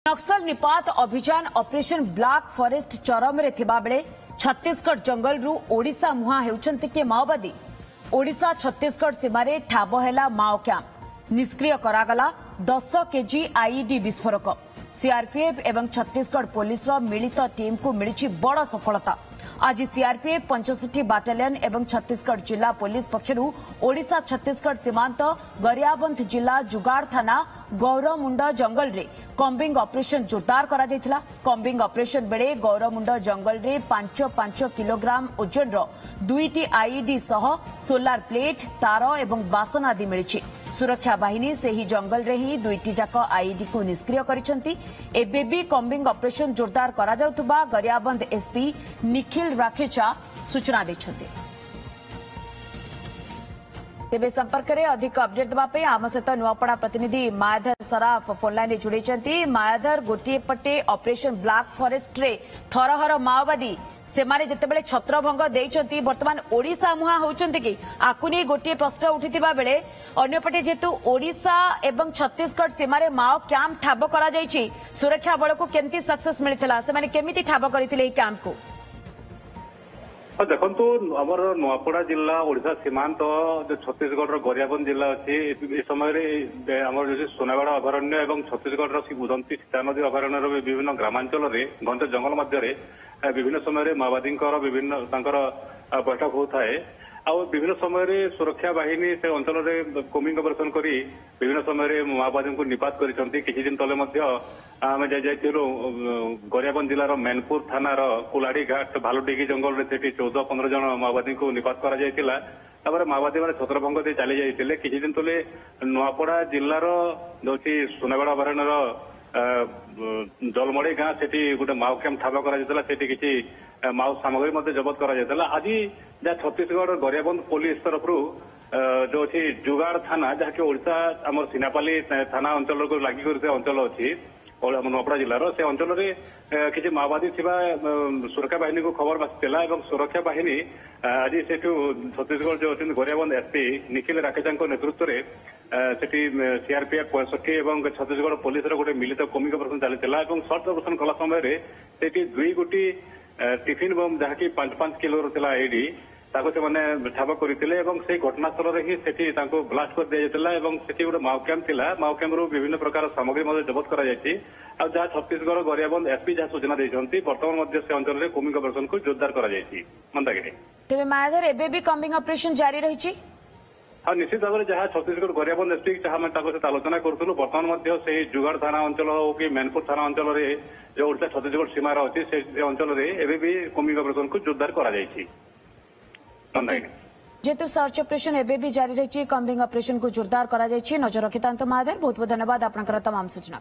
नक्सल निपात अभियान operation black forest चरम रे थिबा बेले छत्तीसगढ़ जंगल रु ओडिशा मुहा हेउछन्ति के माओवादी। ओडिशा छत्तीसगढ़ सीमारे ठाब हैला माओ कैंप निष्क्रिय करागला 10 केजी आईडी विस्फोरक। सीआरपीएफ एवं छत्तीसगढ़ पुलिस मिलित टीम को मिली बड़ सफलता। आज सीआरपीएफ 65 बाटालियन एवं छत्तीसगढ़ जिला पुलिस पक्षरु ओडिशा छत्तीसगढ़ सीमांत गरियाबंध जिला जुगाड़ थाना गौरमुंड जंगल रे कम्बिंग ऑपरेशन जोरदार करा जायथिला। कम्बिंग ऑपरेशन बेले गौरमुंड जंगल रे 5 किलोग्राम ओजन रो 2टी आईडी सह सोलार प्लेट तार एवं बासन आदि मिली। सुरक्षा बाहिनी से ही जंगल रे ही 2टी जाक आईडी को निष्क्रिय करिसेंती। एबे भी कम्बिंग ऑपरेशन जोरदार करा जाउतबा गरियाबंध एसपी निखिल राखेचा सूचना दैछन्ते। तेबे संपर्क में अधिक अपडेट देवाई आम सहित नुआपड़ा प्रतिनिधि मायाधर सराफ फोनलाइन जोड़ी। मायाधर गोटे पटे ऑपरेशन ब्लैक फॉरेस्ट रे थरहर माओवादी सेमाने जेतेबेले छत्रभंग देइचंती वर्तमान ओडिशा मुहा होउचंती कि आकु नै गोटे प्रश्न उठिथिबा बेले अन्यपटे जेतु ओडिशा एवं छत्तीसगढ़ सीमारे माओ कैंप ठाब करा जायछि सुरक्षा बल को केमती सक्सेस मिलिथिला सेमाने केमिति ठाब करिथिले ए कैंप को? देखु आमर नुआपड़ा जिला ओडिशा सीमांत जो छत्तीसगढ़ गरियाबंध जिला अच्छी ए समय आम सोनागढ़ अभयारण्य और छत्तीसगढ़ उदंती सीता नदी अभयारण्य विभिन्न ग्रामांचल घंट जंगल मध्य विभिन्न समय माओवादी विभिन्न बैठक होता है। विभिन्न समय सुरक्षा बाहिनी से अंचल में कोमिंग ऑपरेशन करी विभिन्न समय माओवादी को निपात करछंती। किछि दिन तले आम जाइलु गरियाबंध जिलार मैनपुर थानार कुलाड़ी घाट भालुडिगी जंगल में 14-15 जन माओवादी को निपात करा जायतिला। माओवादी मैंने छत्रभंग दे चली जाइतिले। किछि दिन तले नुआपड़ा जिलार जो सोनागढ़ अभयारण्यर जलमड़ी गाँ से गोटे माओ कैंप ठाब कर माओ सामग्री जबत कर आज जहाँ छत्तीसगढ़ गरियाबंध पुलिस तरफ जो अच्छी जुगाड़ थाना जहाँकि ओडिशा आम सीनापाली थाना अंचल को लगी अंचल अच्छी नुआपड़ा जिलार से अंचल में किसी माओवादी थिबा सुरक्षा बाहिनी को खबर बासीला और सुरक्षा बाहिनी आज से छत्तीसगढ़ जो अच्छे गरियाबंध एसपी निखिल राकेशा नेतृत्व में सेठी सीआरपीएफ 65 और छत्तीसगढ़ पुलिस गोटे मिलित कमिंग ऑपरेशन चलता और सर्च ऑपरेशन कला समय से 2 गोटी टिफिन बम जहाँकि 5 किलो था आईडी ताको से माने ठाब करते घटनास्थल में ही सेठी ब्लास्ट कर दिया गोटे माओ कैंप थिला। माओ कैंप रु विभिन्न प्रकार सामग्री जबत कर जहाँ छत्तीसगढ़ गरियाबंध एसपी जहाँ सूचना देते बर्तमान से अंचल में कमिंग ऑपरेशन को जोरदार कर मंदागिरी। तेबे मायाधर एबे भी कमिंग ऑपरेशन जारी रही। हाँ निश्चित भाव में जहाँ छत्तीसगढ़ गरियाबंध एसपी जहाँ सहित आलोचना करूँ बर्तमान से जुगाड़ थाना अंचल हो कि मैनपुर थाना अंचल में जो ओडिशा छत्तीसगढ़ सीमार अच्छी से अंचल में एवं भी कमिंग ऑपरेशन को जोरदार कर जेतु सर्च ऑपरेशन एवं भी जारी रही कम्बिंग ऑपरेशन को जोरदार करा नजर रखिता। मायाधर बहुत बहुत धन्यवाद आपनकर तमाम सूचना।